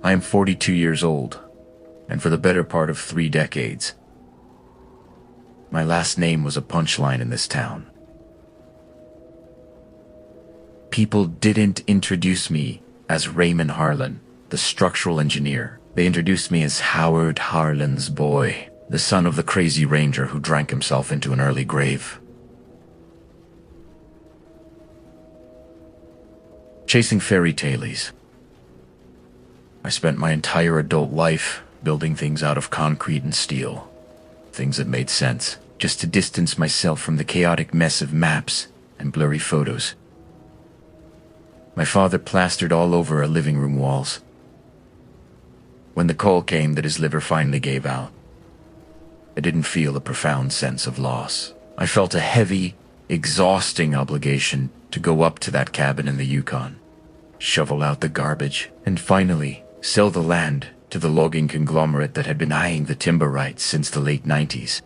I am 42 years old, and for the better part of 3 decades, my last name was a punchline in this town. People didn't introduce me as Raymond Harlan, the structural engineer. They introduced me as Howard Harlan's boy, the son of the crazy ranger who drank himself into an early grave. Chasing fairy tales. I spent my entire adult life building things out of concrete and steel. Things that made sense, just to distance myself from the chaotic mess of maps and blurry photos. My father plastered all over our living room walls. When the call came that his liver finally gave out, I didn't feel a profound sense of loss. I felt a heavy, exhausting obligation to go up to that cabin in the Yukon, shovel out the garbage, and finally sell the land to the logging conglomerate that had been eyeing the timber rights since the late 90s.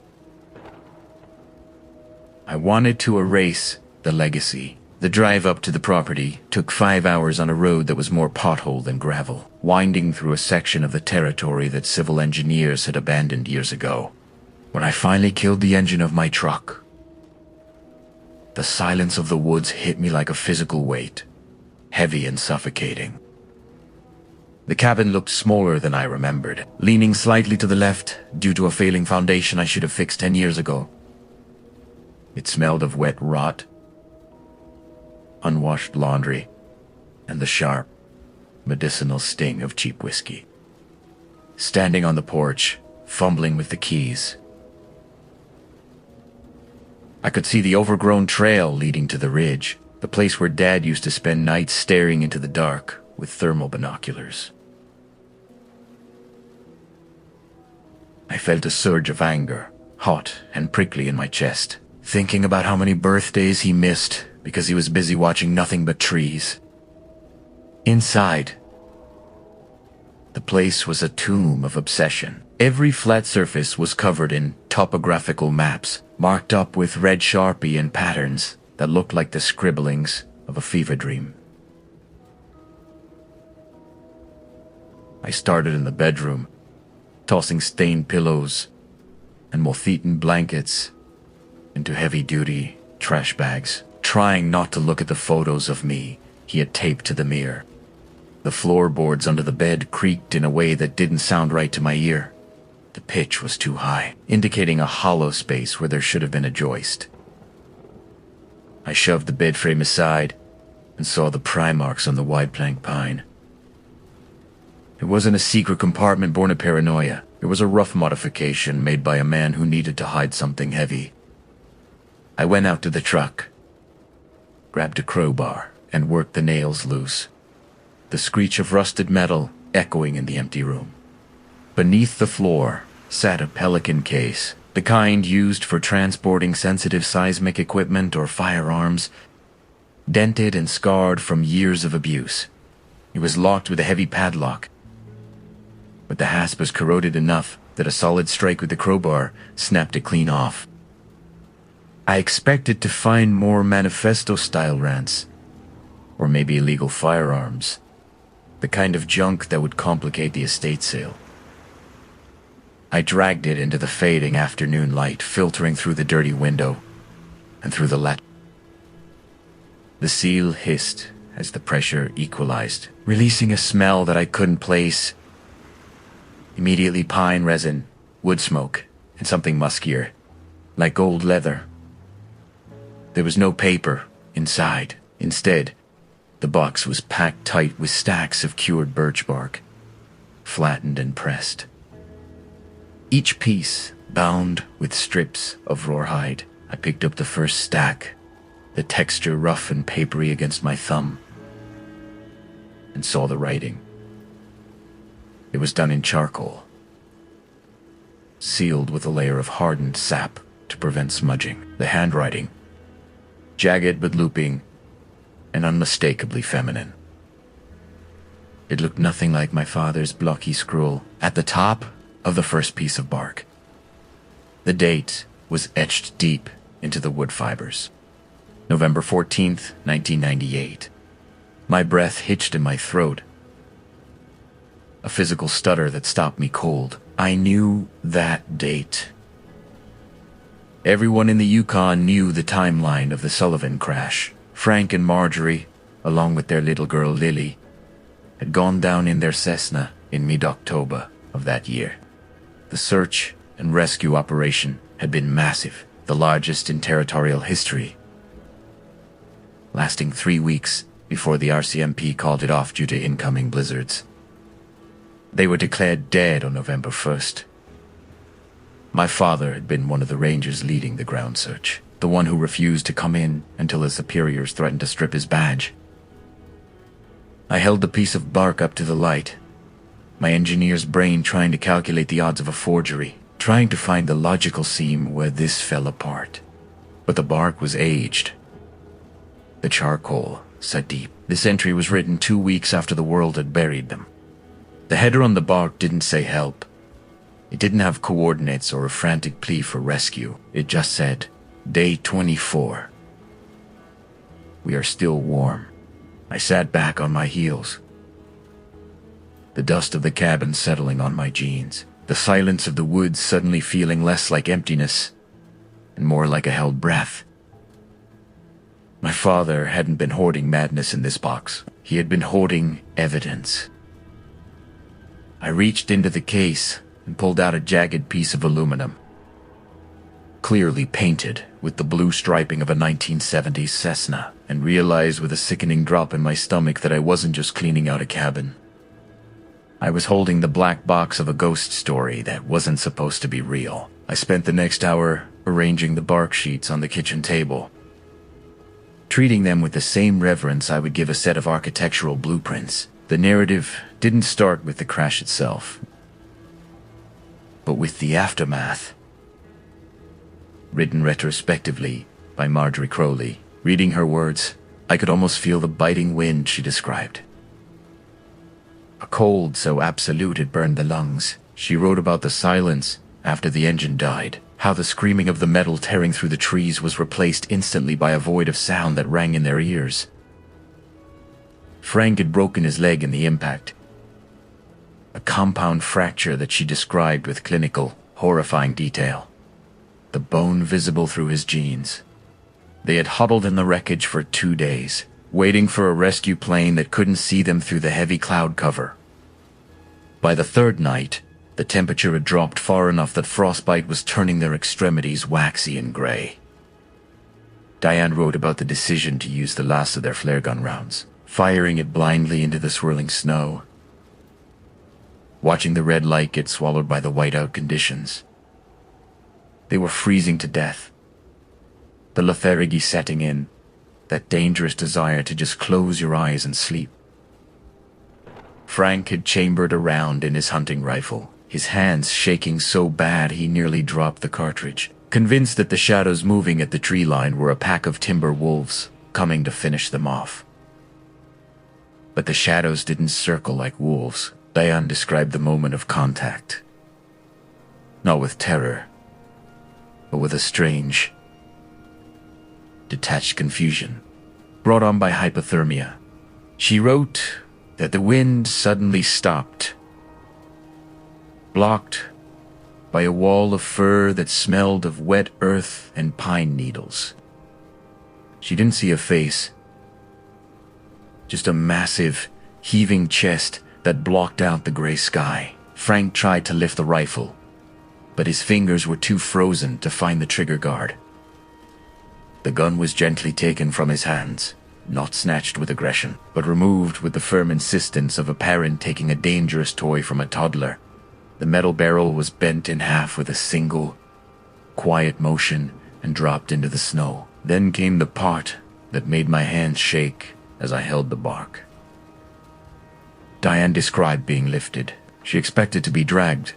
I wanted to erase the legacy. The drive up to the property took 5 hours on a road that was more pothole than gravel, winding through a section of the territory that civil engineers had abandoned years ago. When I finally killed the engine of my truck, the silence of the woods hit me like a physical weight, heavy and suffocating. The cabin looked smaller than I remembered, leaning slightly to the left due to a failing foundation I should have fixed 10 years ago. It smelled of wet rot, unwashed laundry, and the sharp, medicinal sting of cheap whiskey. Standing on the porch, fumbling with the keys, I could see the overgrown trail leading to the ridge, the place where Dad used to spend nights staring into the dark with thermal binoculars. I felt a surge of anger, hot and prickly in my chest, thinking about how many birthdays he missed because he was busy watching nothing but trees. Inside, the place was a tomb of obsession. Every flat surface was covered in topographical maps, marked up with red Sharpie and patterns that looked like the scribblings of a fever dream. I started in the bedroom, tossing stained pillows and moth-eaten blankets into heavy-duty trash bags, trying not to look at the photos of me he had taped to the mirror. The floorboards under the bed creaked in a way that didn't sound right to my ear. The pitch was too high, indicating a hollow space where there should have been a joist. I shoved the bed frame aside and saw the pry marks on the wide plank pine. It wasn't a secret compartment born of paranoia. It was a rough modification made by a man who needed to hide something heavy. I went out to the truck, grabbed a crowbar, and worked the nails loose, the screech of rusted metal echoing in the empty room. Beneath the floor sat a pelican case, the kind used for transporting sensitive seismic equipment or firearms, dented and scarred from years of abuse. It was locked with a heavy padlock, but the hasp was corroded enough that a solid strike with the crowbar snapped it clean off. I expected to find more manifesto-style rants, or maybe illegal firearms, the kind of junk that would complicate the estate sale. I dragged it into the fading afternoon light filtering through the dirty window and through the latch. The seal hissed as the pressure equalized, releasing a smell that I couldn't place. Immediately pine resin, wood smoke, and something muskier, like old leather. There was no paper inside. Instead, the box was packed tight with stacks of cured birch bark, flattened and pressed. Each piece bound with strips of rawhide. I picked up the first stack, the texture rough and papery against my thumb, and saw the writing. It was done in charcoal, sealed with a layer of hardened sap to prevent smudging. The handwriting, jagged but looping, and unmistakably feminine. It looked nothing like my father's blocky scroll at the top of the first piece of bark. The date was etched deep into the wood fibers. November 14th, 1998. My breath hitched in my throat. a physical stutter that stopped me cold. I knew that date. Everyone in the Yukon knew the timeline of the Sullivan crash. Frank and Marjorie, along with their little girl Lily, had gone down in their Cessna in mid-October of that year. The search and rescue operation had been massive, the largest in territorial history, lasting 3 weeks before the RCMP called it off due to incoming blizzards. They were declared dead on November 1st. My father had been one of the rangers leading the ground search, the one who refused to come in until his superiors threatened to strip his badge. I held the piece of bark up to the light, my engineer's brain trying to calculate the odds of a forgery, trying to find the logical seam where this fell apart. But the bark was aged. The charcoal set deep. This entry was written 2 weeks after the world had buried them. The header on the bark didn't say help. It didn't have coordinates or a frantic plea for rescue. It just said, Day 24. We are still warm. I sat back on my heels, the dust of the cabin settling on my jeans, the silence of the woods suddenly feeling less like emptiness and more like a held breath. My father hadn't been hoarding madness in this box. He had been hoarding evidence. I reached into the case and pulled out a jagged piece of aluminum, clearly painted with the blue striping of a 1970s Cessna, and realized with a sickening drop in my stomach that I wasn't just cleaning out a cabin. I was holding the black box of a ghost story that wasn't supposed to be real. I spent the next hour arranging the bark sheets on the kitchen table, treating them with the same reverence I would give a set of architectural blueprints. The narrative didn't start with the crash itself, but with the aftermath. Written retrospectively by Marjorie Crowley. Reading her words, I could almost feel the biting wind she described. A cold so absolute it burned the lungs. She wrote about the silence after the engine died, how the screaming of the metal tearing through the trees was replaced instantly by a void of sound that rang in their ears. Frank had broken his leg in the impact, a compound fracture that she described with clinical, horrifying detail, the bone visible through his jeans. They had huddled in the wreckage for 2 days, waiting for a rescue plane that couldn't see them through the heavy cloud cover. By the third night, the temperature had dropped far enough that frostbite was turning their extremities waxy and gray. Diane wrote about the decision to use the last of their flare gun rounds, firing it blindly into the swirling snow, watching the red light get swallowed by the whiteout conditions. They were freezing to death, the lethargy setting in, that dangerous desire to just close your eyes and sleep. Frank had chambered a round in his hunting rifle, his hands shaking so bad he nearly dropped the cartridge, convinced that the shadows moving at the tree line were a pack of timber wolves coming to finish them off. But the shadows didn't circle like wolves. Diane described the moment of contact, not with terror, but with a strange, detached confusion, brought on by hypothermia. She wrote that the wind suddenly stopped, blocked by a wall of fur that smelled of wet earth and pine needles. She didn't see a face, just a massive, heaving chest that blocked out the gray sky. Frank tried to lift the rifle, but his fingers were too frozen to find the trigger guard. The gun was gently taken from his hands, not snatched with aggression, but removed with the firm insistence of a parent taking a dangerous toy from a toddler. The metal barrel was bent in half with a single, quiet motion and dropped into the snow. Then came the part that made my hands shake as I held the bark. Diane described being lifted. She expected to be dragged,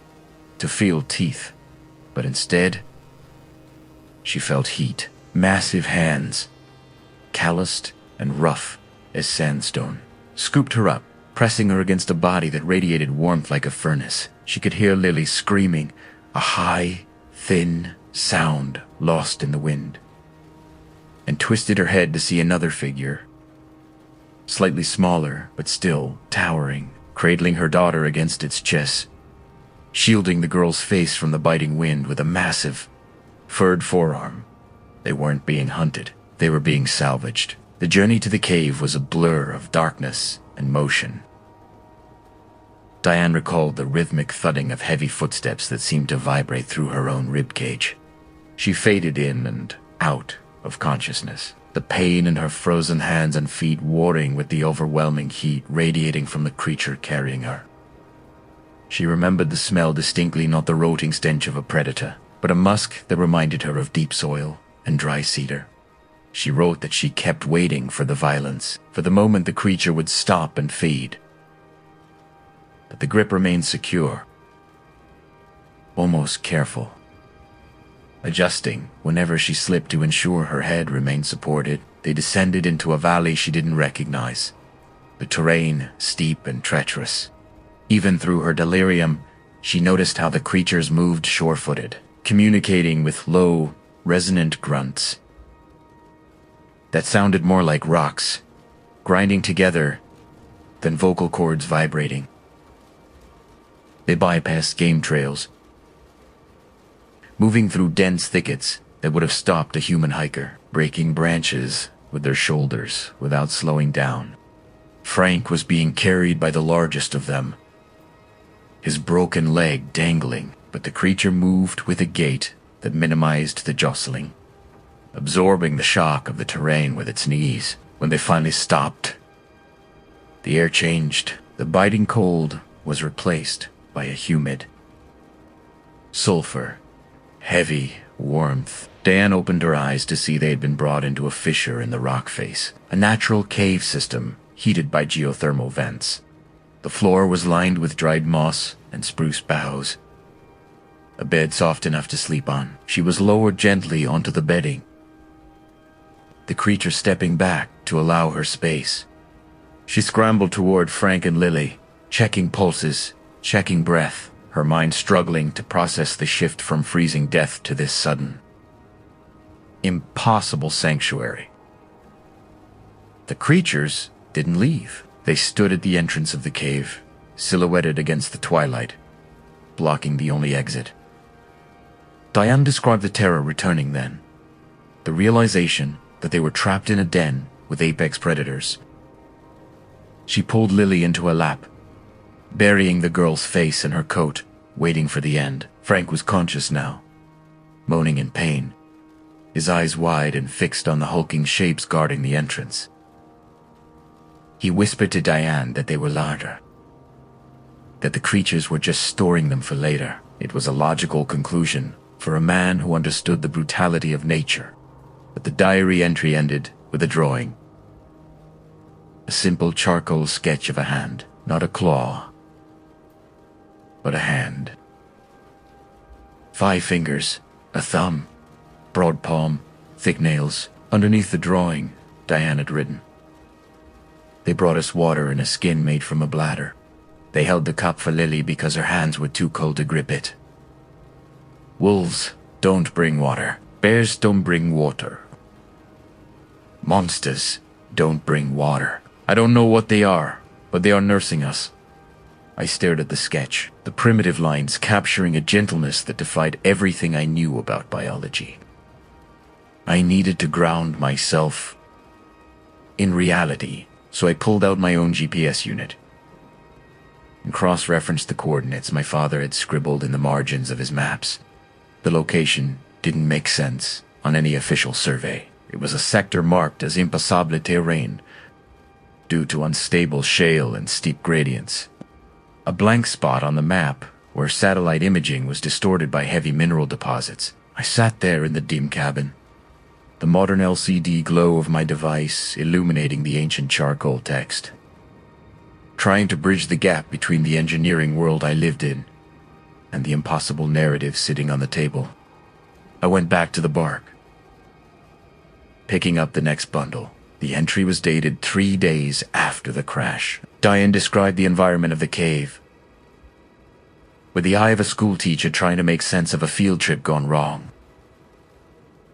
to feel teeth, but instead, she felt heat. Massive hands, calloused and rough as sandstone, scooped her up, pressing her against a body that radiated warmth like a furnace. She could hear Lily screaming, a high, thin sound lost in the wind, and twisted her head to see another figure, slightly smaller but still towering, cradling her daughter against its chest, shielding the girl's face from the biting wind with a massive, furred forearm. They weren't being hunted, they were being salvaged. The journey to the cave was a blur of darkness and motion. Diane recalled the rhythmic thudding of heavy footsteps that seemed to vibrate through her own ribcage. She faded in and out of consciousness, the pain in her frozen hands and feet warring with the overwhelming heat radiating from the creature carrying her. She remembered the smell distinctly, not the rotting stench of a predator, but a musk that reminded her of deep soil and dry cedar. She wrote that she kept waiting for the violence, for the moment the creature would stop and feed. But the grip remained secure, almost careful, adjusting whenever she slipped to ensure her head remained supported. They descended into a valley she didn't recognize, the terrain steep and treacherous. Even through her delirium, she noticed how the creatures moved sure-footed, communicating with low, resonant grunts that sounded more like rocks, grinding together, than vocal cords vibrating. They bypassed game trails, moving through dense thickets that would have stopped a human hiker, breaking branches with their shoulders without slowing down. Frank was being carried by the largest of them, his broken leg dangling, but the creature moved with a gait that minimized the jostling, absorbing the shock of the terrain with its knees. When they finally stopped, the air changed. The biting cold was replaced by a humid sulfur, heavy warmth. Diane opened her eyes to see they had been brought into a fissure in the rock face, a natural cave system heated by geothermal vents. The floor was lined with dried moss and spruce boughs, a bed soft enough to sleep on. She was lowered gently onto the bedding, the creature stepping back to allow her space. She scrambled toward Frank and Lily, checking pulses, checking breath, her mind struggling to process the shift from freezing death to this sudden, impossible sanctuary. The creatures didn't leave. They stood at the entrance of the cave, silhouetted against the twilight, blocking the only exit. Diane described the terror returning then, the realization that they were trapped in a den with apex predators. She pulled Lily into her lap, burying the girl's face in her coat, waiting for the end. Frank was conscious now, moaning in pain, his eyes wide and fixed on the hulking shapes guarding the entrance. He whispered to Diane that they were larder, that the creatures were just storing them for later. It was a logical conclusion for a man who understood the brutality of nature. But the diary entry ended with a drawing. A simple charcoal sketch of a hand, not a claw, but a hand. 5 fingers, a thumb, broad palm, thick nails. Underneath the drawing, Diane had written, "They brought us water in a skin made from a bladder. They held the cup for Lily because her hands were too cold to grip it. Wolves don't bring water. Bears don't bring water. Monsters don't bring water. I don't know what they are, but they are nursing us." I stared at the sketch, the primitive lines capturing a gentleness that defied everything I knew about biology. I needed to ground myself in reality, so I pulled out my own GPS unit and cross-referenced the coordinates my father had scribbled in the margins of his maps. The location didn't make sense on any official survey. It was a sector marked as impassable terrain due to unstable shale and steep gradients. A blank spot on the map where satellite imaging was distorted by heavy mineral deposits. I sat there in the dim cabin, the modern LCD glow of my device illuminating the ancient charcoal text, trying to bridge the gap between the engineering world I lived in and the impossible narrative sitting on the table. I went back to the bark, picking up the next bundle. The entry was dated 3 days after the crash. Diane described the environment of the cave with the eye of a schoolteacher trying to make sense of a field trip gone wrong.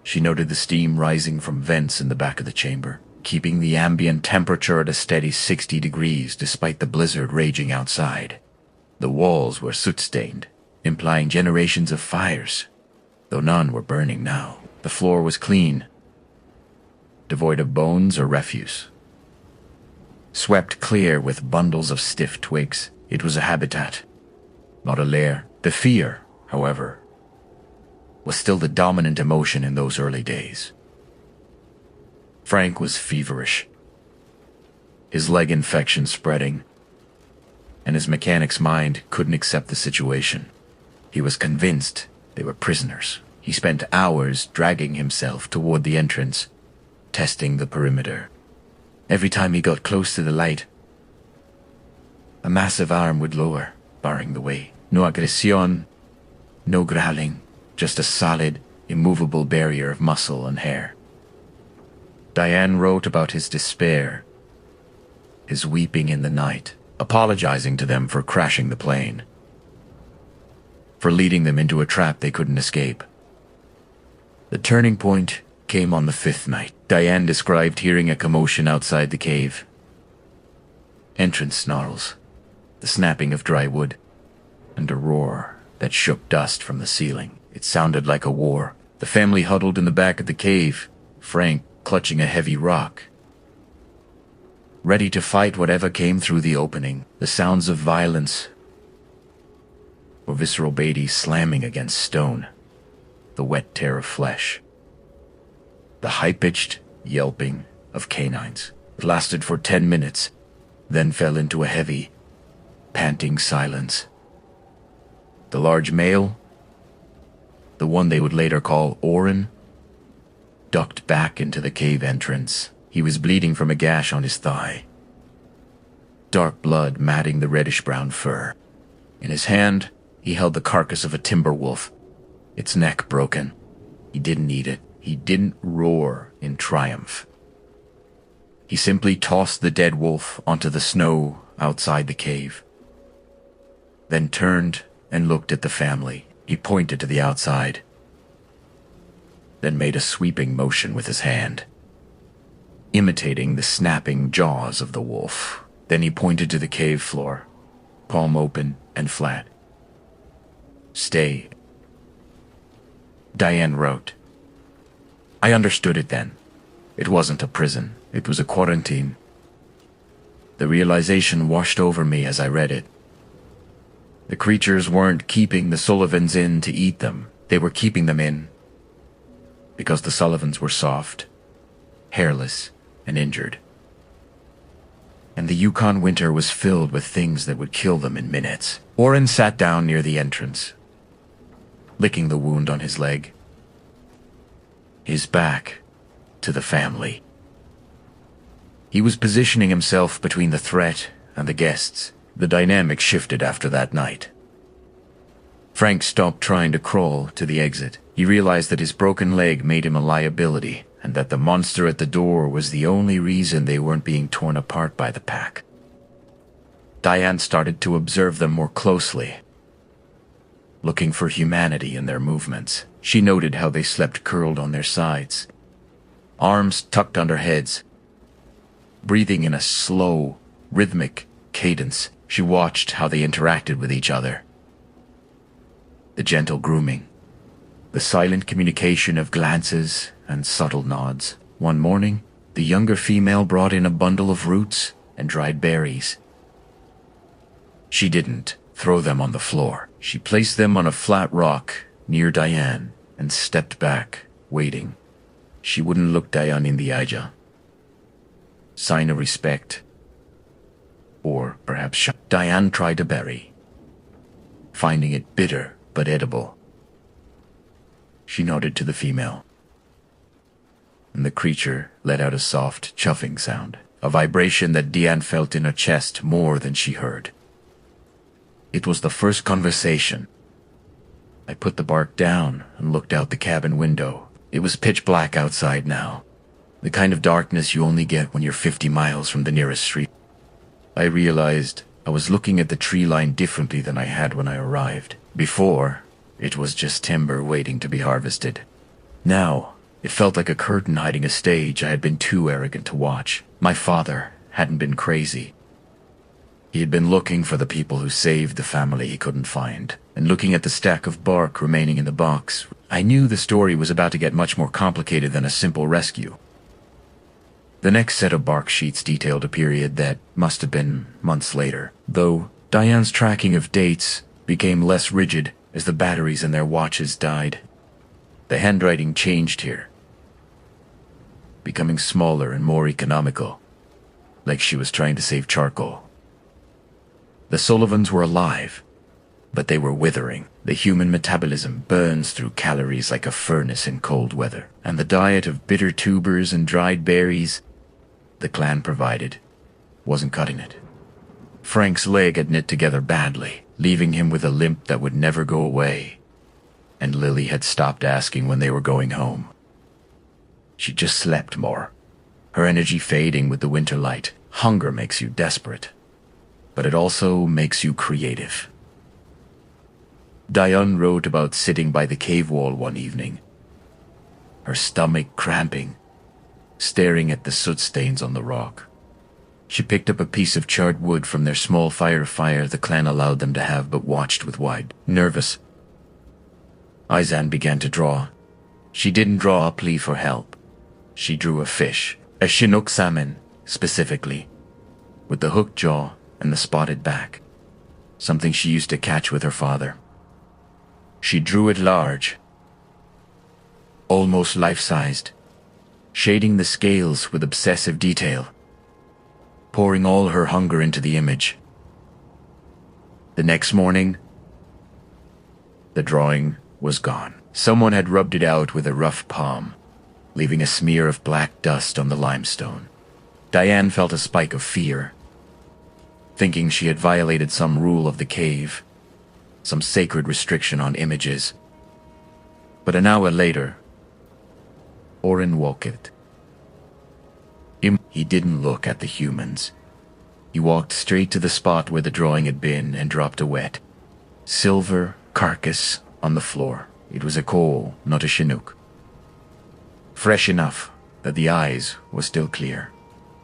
She noted the steam rising from vents in the back of the chamber, keeping the ambient temperature at a steady 60 degrees despite the blizzard raging outside. The walls were soot-stained, implying generations of fires, though none were burning now. The floor was clean, devoid of bones or refuse. Swept clear with bundles of stiff twigs, it was a habitat, not a lair. The fear, however, was still the dominant emotion in those early days. Frank was feverish, his leg infection spreading, and his mechanic's mind couldn't accept the situation. He was convinced they were prisoners. He spent hours dragging himself toward the entrance, testing the perimeter. Every time he got close to the light, a massive arm would lower, barring the way. No agresión, no growling, just a solid, immovable barrier of muscle and hair. Diane wrote about his despair, his weeping in the night, apologizing to them for crashing the plane, for leading them into a trap they couldn't escape. The turning point came on the 5th night. Diane described hearing a commotion outside the cave. Entrance snarls, the snapping of dry wood, and a roar that shook dust from the ceiling. It sounded like a war. The family huddled in the back of the cave, Frank clutching a heavy rock, ready to fight whatever came through the opening. The sounds of violence or visceral Beatty slamming against stone, the wet tear of flesh, the high-pitched yelping of canines. It lasted for 10 minutes, then fell into a heavy, panting silence. The large male, the one they would later call Oren, ducked back into the cave entrance. He was bleeding from a gash on his thigh, dark blood matting the reddish-brown fur. In his hand, he held the carcass of a timber wolf, its neck broken. He didn't eat it. He didn't roar in triumph. He simply tossed the dead wolf onto the snow outside the cave, then turned and looked at the family. He pointed to the outside, then made a sweeping motion with his hand, imitating the snapping jaws of the wolf. Then he pointed to the cave floor, palm open and flat. "Stay," Diane wrote. I understood it then. It wasn't a prison. It was a quarantine. The realization washed over me as I read it. The creatures weren't keeping the Sullivans in to eat them. They were keeping them in because the Sullivans were soft, hairless, and injured. And the Yukon winter was filled with things that would kill them in minutes. Oren sat down near the entrance, licking the wound on his leg, his back to the family. He was positioning himself between the threat and the guests. The dynamic shifted after that night. Frank stopped trying to crawl to the exit. He realized that his broken leg made him a liability, and that the monster at the door was the only reason they weren't being torn apart by the pack. Diane started to observe them more closely, looking for humanity in their movements. She noted how they slept curled on their sides, arms tucked under heads, breathing in a slow, rhythmic cadence. She watched how they interacted with each other. The gentle grooming, the silent communication of glances and subtle nods. One morning, the younger female brought in a bundle of roots and dried berries. She didn't throw them on the floor. She placed them on a flat rock near Diane and stepped back, waiting. She wouldn't look Diane in the eye. Sign of respect. Or perhaps Diane tried a berry, finding it bitter but edible. She nodded to the female, and the creature let out a soft, chuffing sound, a vibration that Diane felt in her chest more than she heard. It was the first conversation. I put the bark down and looked out the cabin window. It was pitch black outside now, the kind of darkness you only get when you're 50 miles from the nearest street. I realized I was looking at the tree line differently than I had when I arrived. Before, it was just timber waiting to be harvested. Now, It felt like a curtain hiding a stage I had been too arrogant to watch. My father hadn't been crazy. He had been looking for the people who saved the family he couldn't find, and looking at the stack of bark remaining in the box, I knew the story was about to get much more complicated than a simple rescue. The next set of bark sheets detailed a period that must have been months later, though Diane's tracking of dates became less rigid as the batteries in their watches died. The handwriting changed here, becoming smaller and more economical, like she was trying to save charcoal. The Sullivans were alive, but they were withering. The human metabolism burns through calories like a furnace in cold weather, and the diet of bitter tubers and dried berries the clan provided wasn't cutting it. Frank's leg had knit together badly, leaving him with a limp that would never go away, and Lily had stopped asking when they were going home. She just slept more, her energy fading with the winter light. Hunger makes you desperate, but it also makes you creative. Diane wrote about sitting by the cave wall one evening, her stomach cramping, staring at the soot stains on the rock. She picked up a piece of charred wood from their small fire the clan allowed them to have, but watched with wide, nervous. Izan began to draw. She didn't draw a plea for help. She drew a fish, a Chinook salmon, specifically, with the hooked jaw and the spotted back, something she used to catch with her father. She drew it large, almost life-sized, shading the scales with obsessive detail, pouring all her hunger into the image. The next morning, the drawing was gone. Someone had rubbed it out with a rough palm, leaving a smear of black dust on the limestone. Diane felt a spike of fear, thinking she had violated some rule of the cave, some sacred restriction on images. But an hour later, Oren woke it. He didn't look at the humans. He walked straight to the spot where the drawing had been and dropped a wet, silver carcass on the floor. It was a coal, not a Chinook. Fresh enough that the eyes were still clear.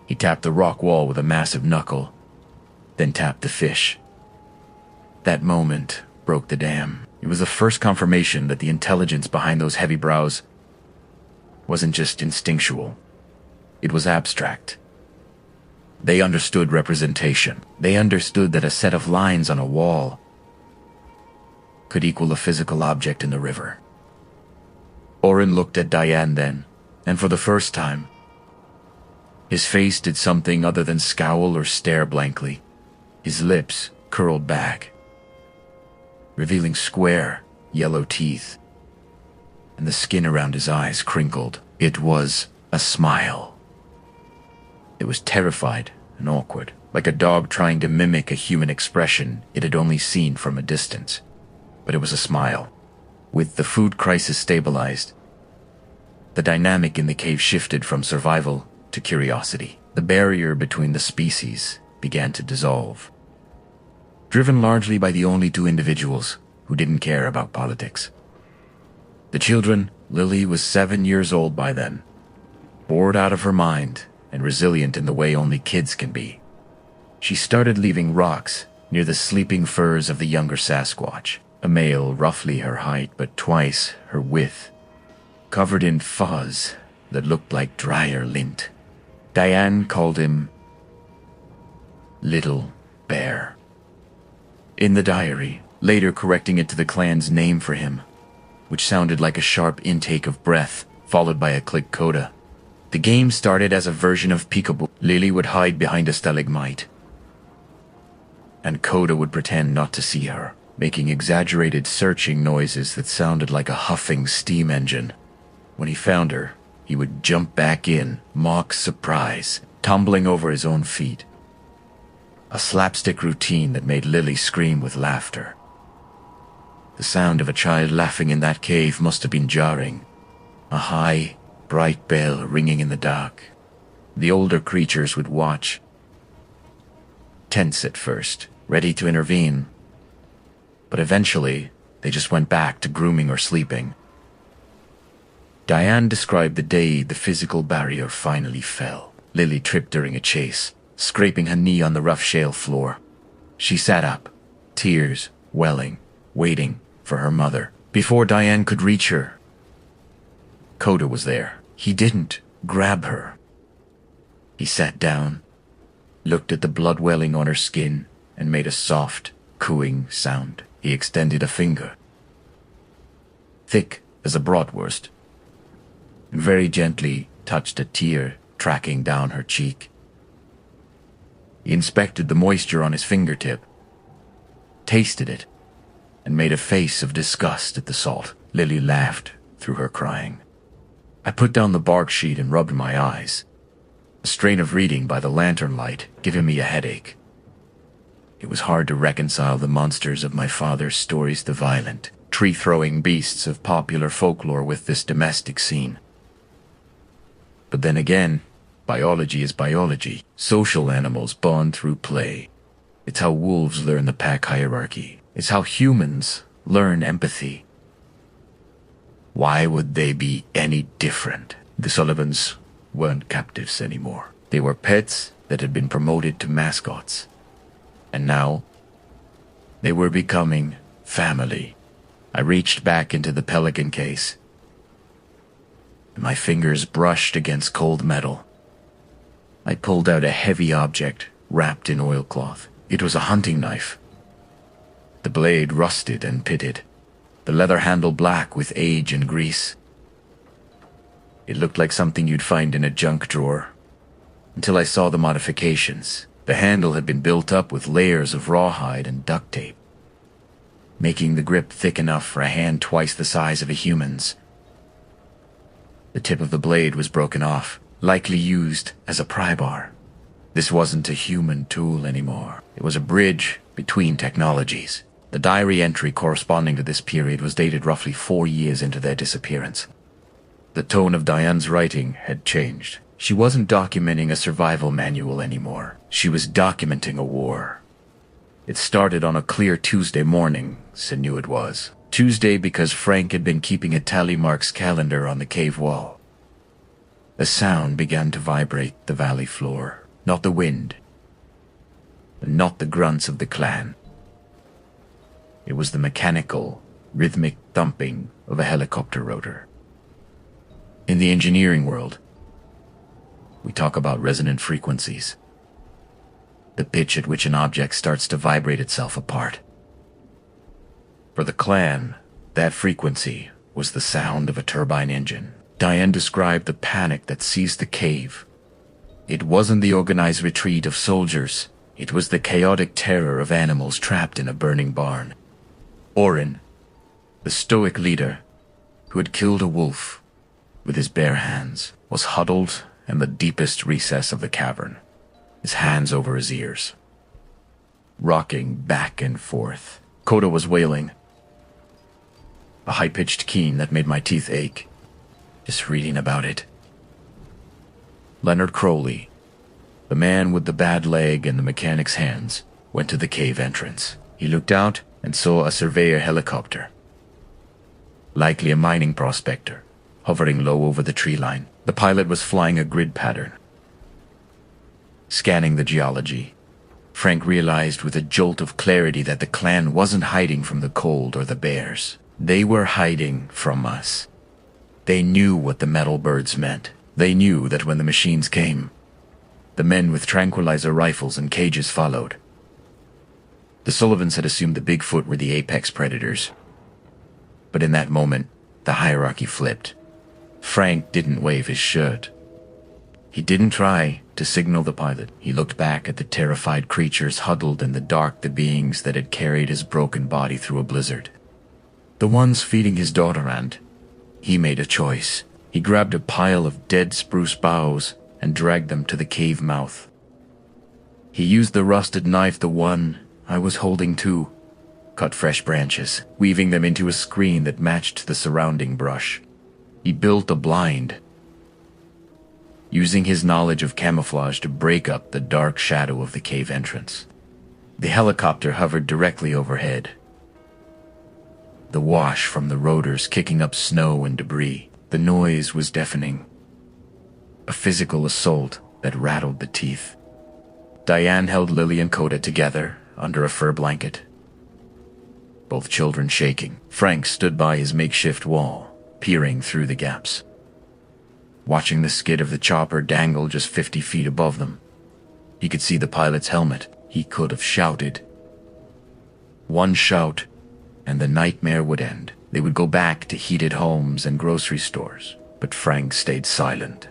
He tapped the rock wall with a massive knuckle, then tapped the fish. That moment broke the dam. It was the first confirmation that the intelligence behind those heavy brows wasn't just instinctual. It was abstract. They understood representation. They understood that a set of lines on a wall could equal a physical object in the river. Oren looked at Diane then, and for the first time, his face did something other than scowl or stare blankly. His lips curled back, revealing square, yellow teeth, and the skin around his eyes crinkled. It was a smile. It was terrified and awkward, like a dog trying to mimic a human expression it had only seen from a distance. But it was a smile. With the food crisis stabilized, the dynamic in the cave shifted from survival to curiosity. The barrier between the species began to dissolve, driven largely by the only two individuals who didn't care about politics. The children. Lily was 7 years old by then, bored out of her mind and resilient in the way only kids can be. She started leaving rocks near the sleeping furs of the younger Sasquatch, a male roughly her height but twice her width, covered in fuzz that looked like drier lint. Diane called him Little Bear in the diary, later correcting it to the clan's name for him, which sounded like a sharp intake of breath, followed by a click coda. The game started as a version of peekaboo. Lily would hide behind a stalagmite, and Coda would pretend not to see her, making exaggerated searching noises that sounded like a huffing steam engine. When he found her, he would jump back in, mock surprise, tumbling over his own feet. A slapstick routine that made Lily scream with laughter. The sound of a child laughing in that cave must have been jarring. A high, bright bell ringing in the dark. The older creatures would watch, tense at first, ready to intervene. But eventually, they just went back to grooming or sleeping. Diane described the day the physical barrier finally fell. Lily tripped during a chase, scraping her knee on the rough shale floor. She sat up, tears welling, waiting for her mother. Before Diane could reach her, Coda was there. He didn't grab her. He sat down, looked at the blood welling on her skin, and made a soft, cooing sound. He extended a finger, thick as a bratwurst, and very gently touched a tear tracking down her cheek. He inspected the moisture on his fingertip, tasted it, and made a face of disgust at the salt. Lily laughed through her crying. I put down the bark sheet and rubbed my eyes, a strain of reading by the lantern light giving me a headache. It was hard to reconcile the monsters of my father's stories, the violent, tree-throwing beasts of popular folklore, with this domestic scene. But then again, biology is biology. Social animals bond through play. It's how wolves learn the pack hierarchy. It's how humans learn empathy. Why would they be any different? The Sullivans weren't captives anymore. They were pets that had been promoted to mascots. And now, they were becoming family. I reached back into the pelican case, and my fingers brushed against cold metal. I pulled out a heavy object wrapped in oilcloth. It was a hunting knife. The blade rusted and pitted, the leather handle black with age and grease. It looked like something you'd find in a junk drawer, until I saw the modifications. The handle had been built up with layers of rawhide and duct tape, making the grip thick enough for a hand twice the size of a human's. The tip of the blade was broken off, likely used as a pry bar. This wasn't a human tool anymore. It was a bridge between technologies. The diary entry corresponding to this period was dated roughly 4 years into their disappearance. The tone of Diane's writing had changed. She wasn't documenting a survival manual anymore. She was documenting a war. It started on a clear Tuesday morning, Sid knew it was. Tuesday because Frank had been keeping a tally marks calendar on the cave wall. A sound began to vibrate the valley floor. Not the wind, and not the grunts of the clan. It was the mechanical, rhythmic thumping of a helicopter rotor. In the engineering world, we talk about resonant frequencies, the pitch at which an object starts to vibrate itself apart. For the clan, that frequency was the sound of a turbine engine. Diane described the panic that seized the cave. It wasn't the organized retreat of soldiers. It was the chaotic terror of animals trapped in a burning barn. Orin, the stoic leader who had killed a wolf with his bare hands, was huddled in the deepest recess of the cavern, his hands over his ears, rocking back and forth. Coda was wailing, a high-pitched keen that made my teeth ache, just reading about it. Leonard Crowley, the man with the bad leg and the mechanic's hands, went to the cave entrance. He looked out and saw a surveyor helicopter, likely a mining prospector, hovering low over the tree line. The pilot was flying a grid pattern. Scanning the geology, Frank realized with a jolt of clarity that the clan wasn't hiding from the cold or the bears. They were hiding from us. They knew what the metal birds meant. They knew that when the machines came, the men with tranquilizer rifles and cages followed. The Sullivans had assumed the Bigfoot were the apex predators. But in that moment, the hierarchy flipped. Frank didn't wave his shirt. He didn't try to signal the pilot. He looked back at the terrified creatures huddled in the dark, the beings that had carried his broken body through a blizzard. The ones feeding his daughter, and he made a choice. He grabbed a pile of dead spruce boughs and dragged them to the cave mouth. He used the rusted knife, the one I was holding too, cut fresh branches, weaving them into a screen that matched the surrounding brush. He built a blind, using his knowledge of camouflage to break up the dark shadow of the cave entrance. The helicopter hovered directly overhead, the wash from the rotors kicking up snow and debris. The noise was deafening. A physical assault that rattled the teeth. Diane held Lily and Coda together under a fur blanket, both children shaking. Frank stood by his makeshift wall, peering through the gaps, watching the skid of the chopper dangle just 50 feet above them. He could see the pilot's helmet. He could have shouted. One shout, and the nightmare would end. They would go back to heated homes and grocery stores. But Frank stayed silent.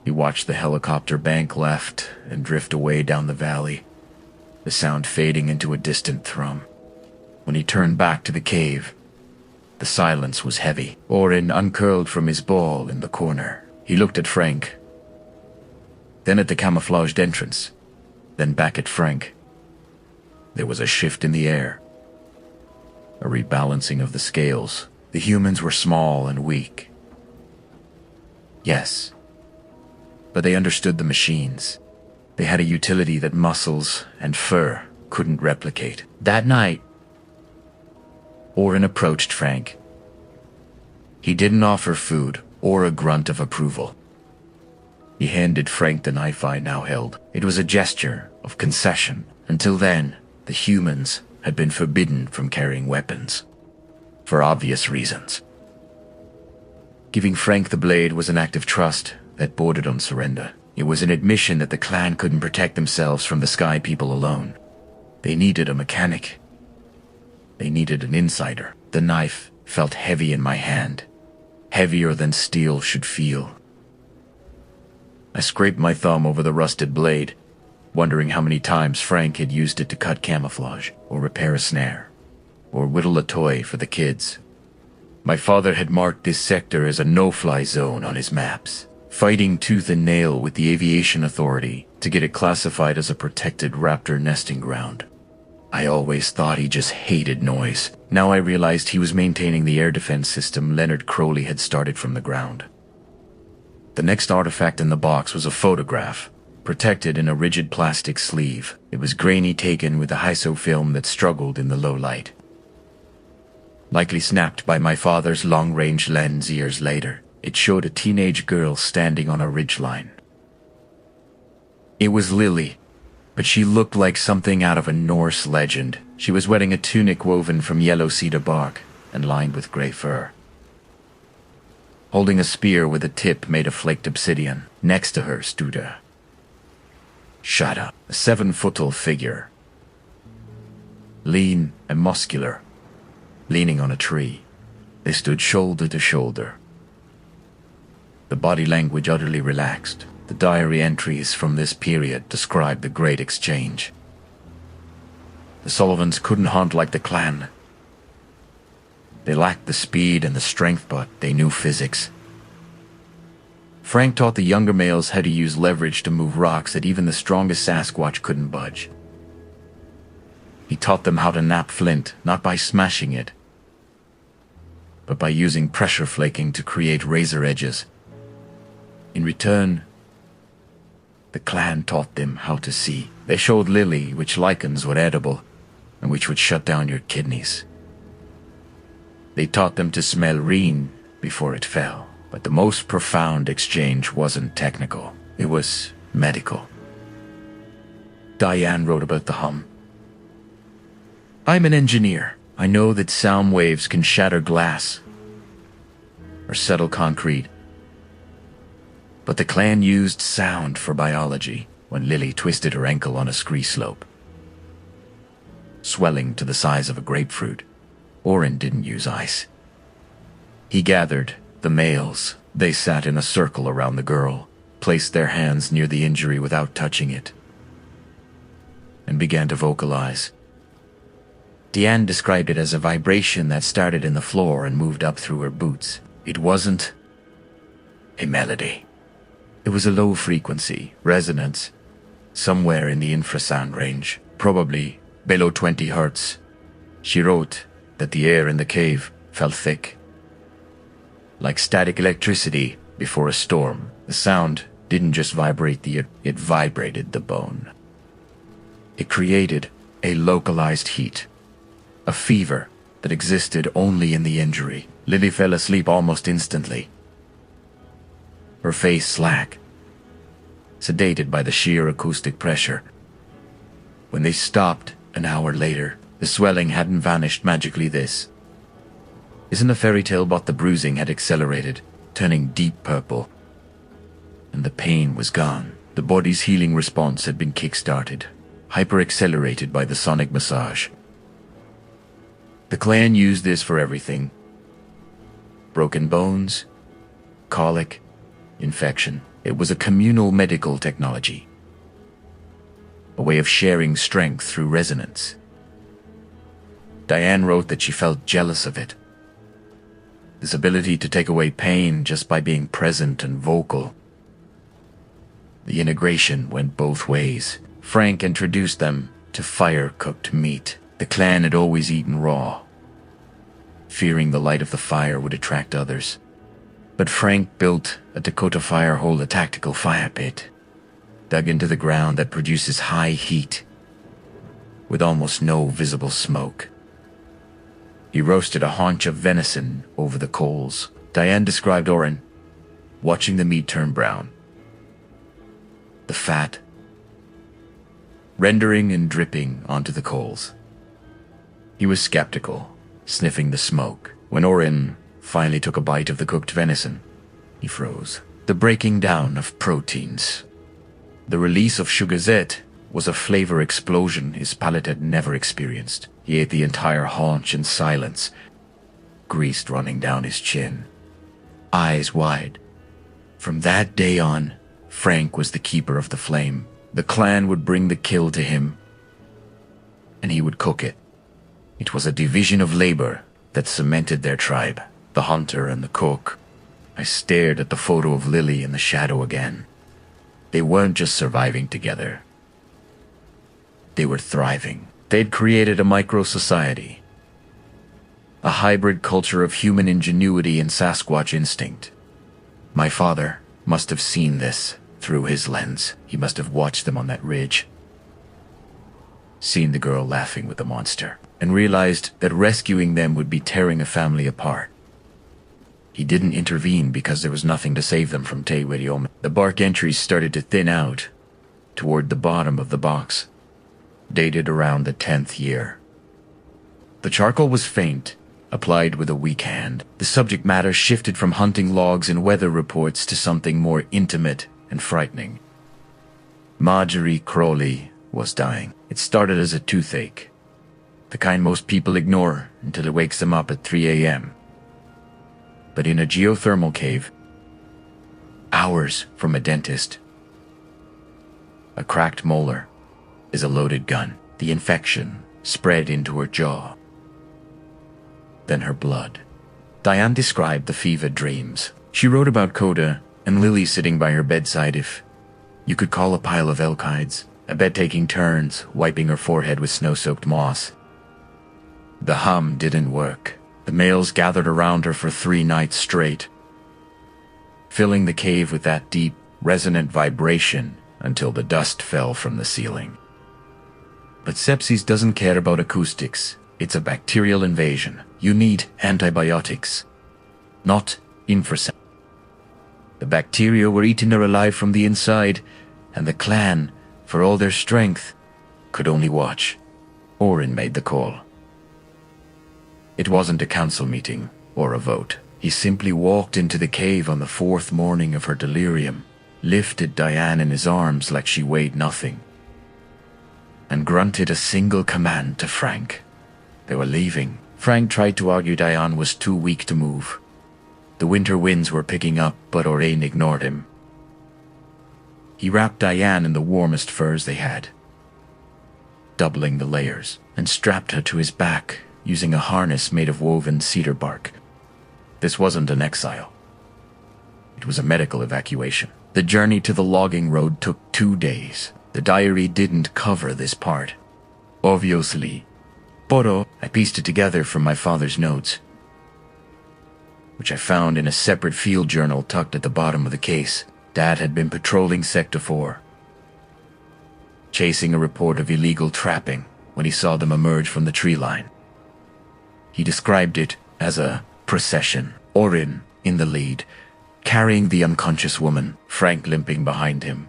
He watched the helicopter bank left and drift away down the valley, the sound fading into a distant thrum. When he turned back to the cave, the silence was heavy. Orin uncurled from his ball in the corner. He looked at Frank, then at the camouflaged entrance, then back at Frank. There was a shift in the air, a rebalancing of the scales. The humans were small and weak. Yes, but they understood the machines. They had a utility that muscles and fur couldn't replicate. That night, Orin approached Frank. He didn't offer food or a grunt of approval. He handed Frank the knife I now held. It was a gesture of concession. Until then, the humans had been forbidden from carrying weapons, for obvious reasons. Giving Frank the blade was an act of trust that bordered on surrender. It was an admission that the clan couldn't protect themselves from the Sky People alone. They needed a mechanic. They needed an insider. The knife felt heavy in my hand, heavier than steel should feel. I scraped my thumb over the rusted blade, wondering how many times Frank had used it to cut camouflage, or repair a snare, or whittle a toy for the kids. My father had marked this sector as a no-fly zone on his maps, fighting tooth and nail with the Aviation Authority to get it classified as a protected raptor nesting ground. I always thought he just hated noise. Now I realized he was maintaining the air defense system Leonard Crowley had started from the ground. The next artifact in the box was a photograph, protected in a rigid plastic sleeve. It was grainy, taken with a ISO film that struggled in the low light. Likely snapped by my father's long-range lens years later. It showed a teenage girl standing on a ridgeline. It was Lily, but she looked like something out of a Norse legend. She was wearing a tunic woven from yellow cedar bark and lined with gray fur, holding a spear with a tip made of flaked obsidian. Next to her stood a shadow, a 7-foot-tall figure, lean and muscular, leaning on a tree. They stood shoulder to shoulder, the body language utterly relaxed. The diary entries from this period describe the Great Exchange. The Sullivans couldn't hunt like the clan. They lacked the speed and the strength, but they knew physics. Frank taught the younger males how to use leverage to move rocks that even the strongest Sasquatch couldn't budge. He taught them how to nap flint, not by smashing it, but by using pressure flaking to create razor edges. In return, the clan taught them how to see. They showed Lily which lichens were edible and which would shut down your kidneys. They taught them to smell rain before it fell. But the most profound exchange wasn't technical. It was medical. Diane wrote about the hum. I'm an engineer. I know that sound waves can shatter glass or settle concrete. But the clan used sound for biology when Lily twisted her ankle on a scree slope, swelling to the size of a grapefruit. Orin didn't use ice. He gathered the males. They sat in a circle around the girl, placed their hands near the injury without touching it, and began to vocalize. Deanne described it as a vibration that started in the floor and moved up through her boots. It wasn't a melody. It was a low frequency, resonance, somewhere in the infrasound range, probably below 20 hertz. She wrote that the air in the cave felt thick, like static electricity before a storm. The sound didn't just vibrate the ear, it vibrated the bone. It created a localized heat, a fever that existed only in the injury. Lily fell asleep almost instantly, her face slack, sedated by the sheer acoustic pressure. When they stopped an hour later, the swelling hadn't vanished magically. This isn't a fairy tale, but the bruising had accelerated, turning deep purple, and the pain was gone. The body's healing response had been kick-started, hyper-accelerated by the sonic massage. The clan used this for everything: broken bones, colic, infection. It was a communal medical technology, a way of sharing strength through resonance. Diane wrote that she felt jealous of it. This ability to take away pain just by being present and vocal. The integration went both ways. Frank introduced them to fire-cooked meat. The clan had always eaten raw, fearing the light of the fire would attract others. But Frank built a Dakota fire hole, a tactical fire pit, dug into the ground that produces high heat, with almost no visible smoke. He roasted a haunch of venison over the coals. Diane described Oren watching the meat turn brown, the fat rendering and dripping onto the coals. He was skeptical, sniffing the smoke. When Oren finally took a bite of the cooked venison, he froze. The breaking down of proteins, the release of sugars was a flavor explosion his palate had never experienced. He ate the entire haunch in silence, grease running down his chin, eyes wide. From that day on, Frank was the keeper of the flame. The clan would bring the kill to him, and he would cook it. It was a division of labor that cemented their tribe, the hunter and the cook. I stared at the photo of Lily in the shadow again. They weren't just surviving together. They were thriving. They'd created a micro-society, a hybrid culture of human ingenuity and Sasquatch instinct. My father must have seen this through his lens. He must have watched them on that ridge, seen the girl laughing with the monster, and realized that rescuing them would be tearing a family apart. He didn't intervene because there was nothing to save them from Vídeo. The bark entries started to thin out toward the bottom of the box, dated around the 10th year. The charcoal was faint, applied with a weak hand. The subject matter shifted from hunting logs and weather reports to something more intimate and frightening. Marjorie Crowley was dying. It started as a toothache, the kind most people ignore until it wakes them up at 3 a.m. But in a geothermal cave, hours from a dentist, a cracked molar is a loaded gun. The infection spread into her jaw, then her blood. Diane described the fevered dreams. She wrote about Coda and Lily sitting by her bedside, if you could call a pile of elk hides, a bed taking turns, wiping her forehead with snow-soaked moss. The hum didn't work. The males gathered around her for 3 nights straight, filling the cave with that deep, resonant vibration until the dust fell from the ceiling. But sepsis doesn't care about acoustics. It's a bacterial invasion. You need antibiotics, not infrasound. The bacteria were eating her alive from the inside, and the clan, for all their strength, could only watch. Oren made the call. It wasn't a council meeting or a vote. He simply walked into the cave on the 4th morning of her delirium, lifted Diane in his arms like she weighed nothing, and grunted a single command to Frank. They were leaving. Frank tried to argue Diane was too weak to move. The winter winds were picking up, but Oren ignored him. He wrapped Diane in the warmest furs they had, doubling the layers, and strapped her to his back using a harness made of woven cedar bark. This wasn't an exile. It was a medical evacuation. The journey to the logging road took 2 days. The diary didn't cover this part, obviously. Pero I pieced it together from my father's notes, which I found in a separate field journal tucked at the bottom of the case. Dad had been patrolling Sector 4, chasing a report of illegal trapping when he saw them emerge from the tree line. He described it as a procession, Oren in the lead, carrying the unconscious woman, Frank limping behind him,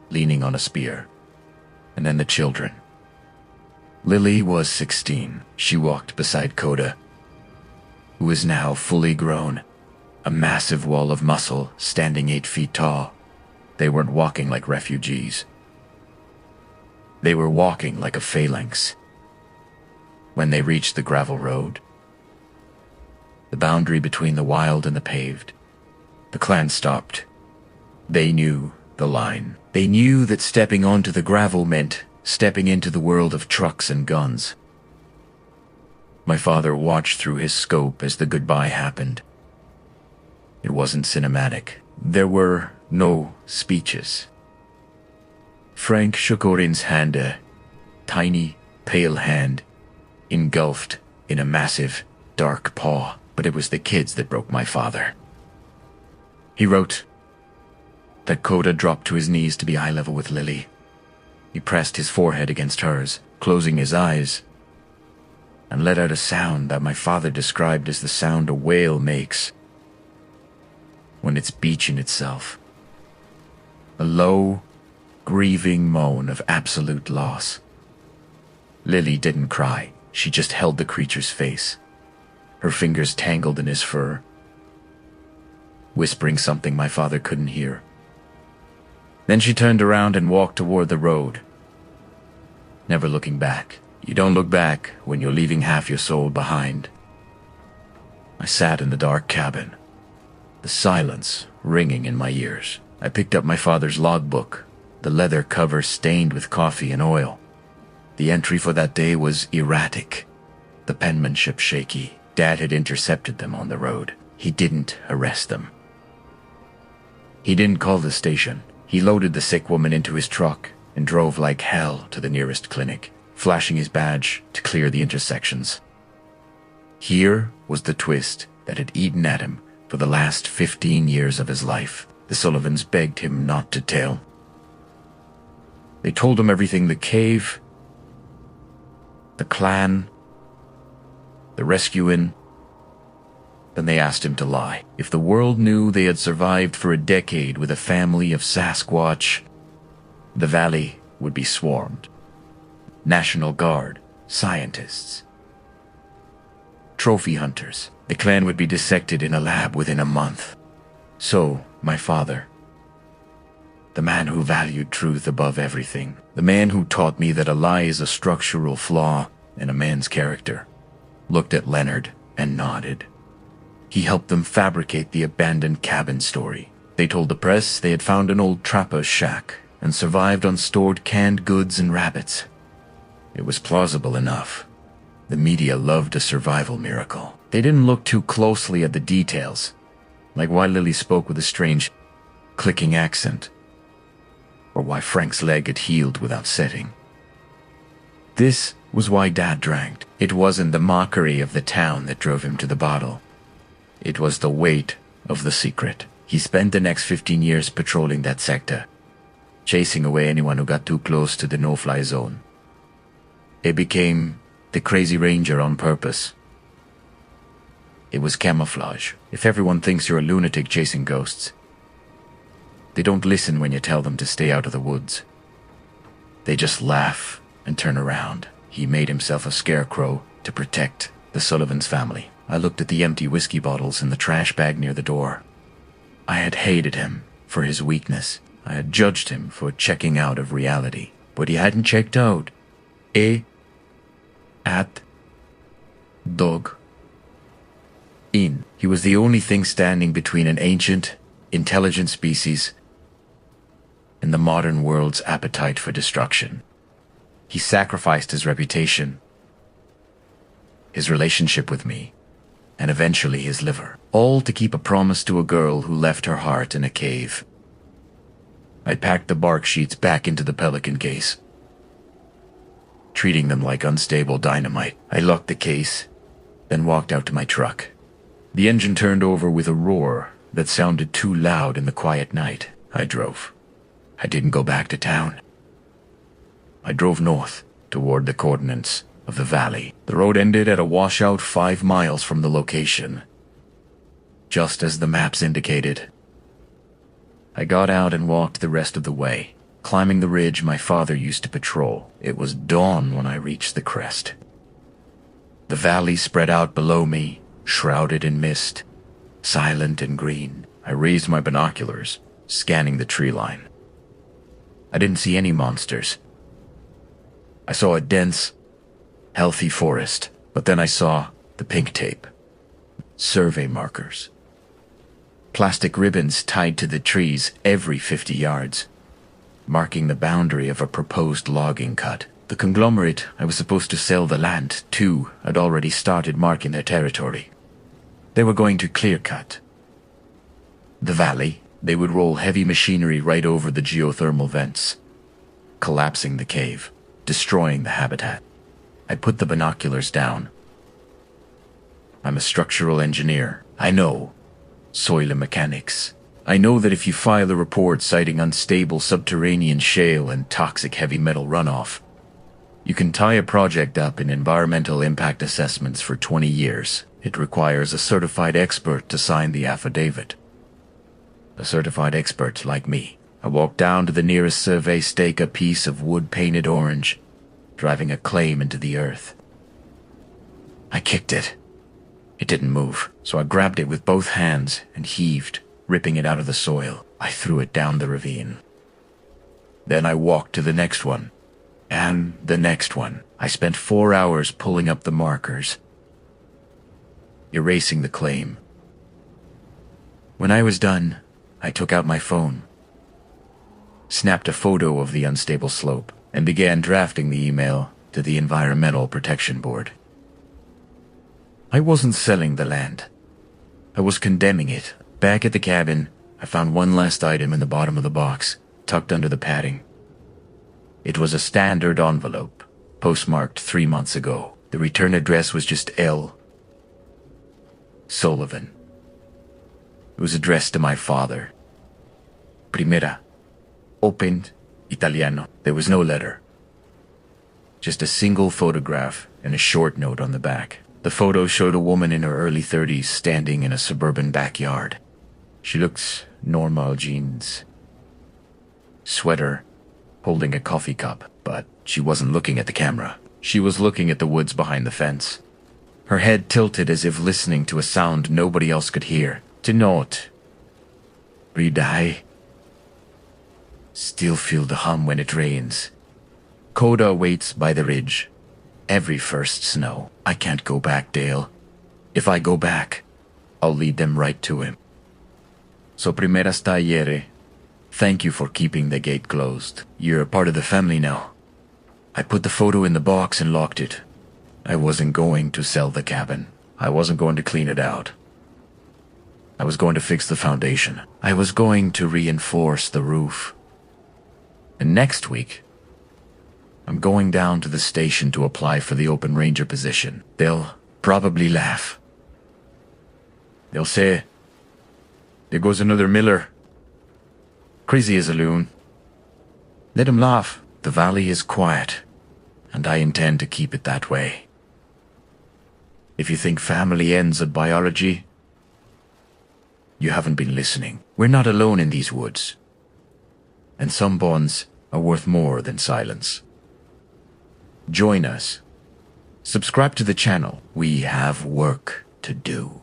leaning on a spear, and then the children. Lily was 16. She walked beside Coda, who is now fully grown, a massive wall of muscle standing 8 feet tall. They weren't walking like refugees. They were walking like a phalanx. When they reached the gravel road, the boundary between the wild and the paved, the clan stopped. They knew the line. They knew that stepping onto the gravel meant stepping into the world of trucks and guns. My father watched through his scope as the goodbye happened. It wasn't cinematic. There were no speeches. Frank shook Orin's hand, a tiny, pale hand, engulfed in a massive, dark paw. But it was the kids that broke my father. He wrote that Coda dropped to his knees to be eye level with Lily. He pressed his forehead against hers, closing his eyes, and let out a sound that my father described as the sound a whale makes when it's beaching itself. A low, grieving moan of absolute loss. Lily didn't cry. She just held the creature's face, her fingers tangled in his fur, whispering something my father couldn't hear. Then she turned around and walked toward the road, never looking back. You don't look back when you're leaving half your soul behind. I sat in the dark cabin, the silence ringing in my ears. I picked up my father's logbook, the leather cover stained with coffee and oil. The entry for that day was erratic, the penmanship shaky. Dad had intercepted them on the road. He didn't arrest them. He didn't call the station. He loaded the sick woman into his truck and drove like hell to the nearest clinic, flashing his badge to clear the intersections. Here was the twist that had eaten at him for the last 15 years of his life. The Sullivans begged him not to tell. They told him everything: the cave, the clan, the rescuing. Then they asked him to lie. If the world knew they had survived for a decade with a family of Sasquatch, the valley would be swarmed. National Guard, scientists, trophy hunters. The clan would be dissected in a lab within a month. So, my father, the man who valued truth above everything, the man who taught me that a lie is a structural flaw in a man's character, looked at Leonard and nodded. He helped them fabricate the abandoned cabin story. They told the press they had found an old trapper's shack and survived on stored canned goods and rabbits. It was plausible enough. The media loved a survival miracle. They didn't look too closely at the details, like why Lily spoke with a strange, clicking accent, or why Frank's leg had healed without setting. This was why Dad drank. It wasn't the mockery of the town that drove him to the bottle. It was the weight of the secret. He spent the next 15 years patrolling that sector, chasing away anyone who got too close to the no-fly zone. It became the Crazy Ranger on purpose. It was camouflage. If everyone thinks you're a lunatic chasing ghosts, they don't listen when you tell them to stay out of the woods. They just laugh and turn around. He made himself a scarecrow to protect the Sullivan's family. I looked at the empty whiskey bottles in the trash bag near the door. I had hated him for his weakness. I had judged him for checking out of reality. But he hadn't checked out. At dog in. He was the only thing standing between an ancient, intelligent species and the modern world's appetite for destruction. He sacrificed his reputation, his relationship with me, and eventually his liver, all to keep a promise to a girl who left her heart in a cave. I packed the bark sheets back into the pelican case, treating them like unstable dynamite. I locked the case, then walked out to my truck. The engine turned over with a roar that sounded too loud in the quiet night. I drove. I didn't go back to town. I drove north toward the coordinates of the valley. The road ended at a washout 5 miles from the location. just as the maps indicated. I got out and walked the rest of the way, climbing the ridge my father used to patrol. It was dawn when I reached the crest. The valley spread out below me, shrouded in mist, silent and green. I raised my binoculars, scanning the tree line. I didn't see any monsters. I saw a dense, healthy forest, but then I saw the pink tape. Survey markers. Plastic ribbons tied to the trees every 50 yards, marking the boundary of a proposed logging cut. The conglomerate I was supposed to sell the land to had already started marking their territory. They were going to clear cut the valley. They would roll heavy machinery right over the geothermal vents, collapsing the cave, destroying the habitat. I put the binoculars down. I'm a structural engineer. I know soil and mechanics. I know that if you file a report citing unstable subterranean shale and toxic heavy metal runoff, you can tie a project up in environmental impact assessments for 20 years. It requires a certified expert to sign the affidavit. A certified expert like me. I walked down to the nearest survey stake, a piece of wood painted orange, driving a claim into the earth. I kicked it. It didn't move, so I grabbed it with both hands and heaved, ripping it out of the soil. I threw it down the ravine. Then I walked to the next one, and the next one. I spent 4 hours pulling up the markers, erasing the claim. When I was done, I took out my phone, snapped a photo of the unstable slope, and began drafting the email to the Environmental Protection Board. I wasn't selling the land. I was condemning it. Back at the cabin, I found one last item in the bottom of the box, tucked under the padding. It was a standard envelope, postmarked 3 months ago. The return address was just L. Sullivan. It was addressed to my father. Primera. Opened. Italiano. There was no letter. Just a single photograph and a short note on the back. The photo showed a woman in her early 30s standing in a suburban backyard. She looked normal, jeans, sweater, holding a coffee cup, but she wasn't looking at the camera. She was looking at the woods behind the fence. Her head tilted as if listening to a sound nobody else could hear. To note, breathe I. Still feel the hum when it rains. Coda waits by the ridge. Every first snow. I can't go back, Dale. If I go back, I'll lead them right to him. So primera sta ieri. Thank you for keeping the gate closed. You're a part of the family now. I put the photo in the box and locked it. I wasn't going to sell the cabin. I wasn't going to clean it out. I was going to fix the foundation. I was going to reinforce the roof. And next week, I'm going down to the station to apply for the open ranger position. They'll probably laugh. They'll say, there goes another Miller. Crazy as a loon. Let him laugh. The valley is quiet, and I intend to keep it that way. If you think family ends at biology, you haven't been listening. We're not alone in these woods. And some bonds are worth more than silence. Join us. Subscribe to the channel. We have work to do.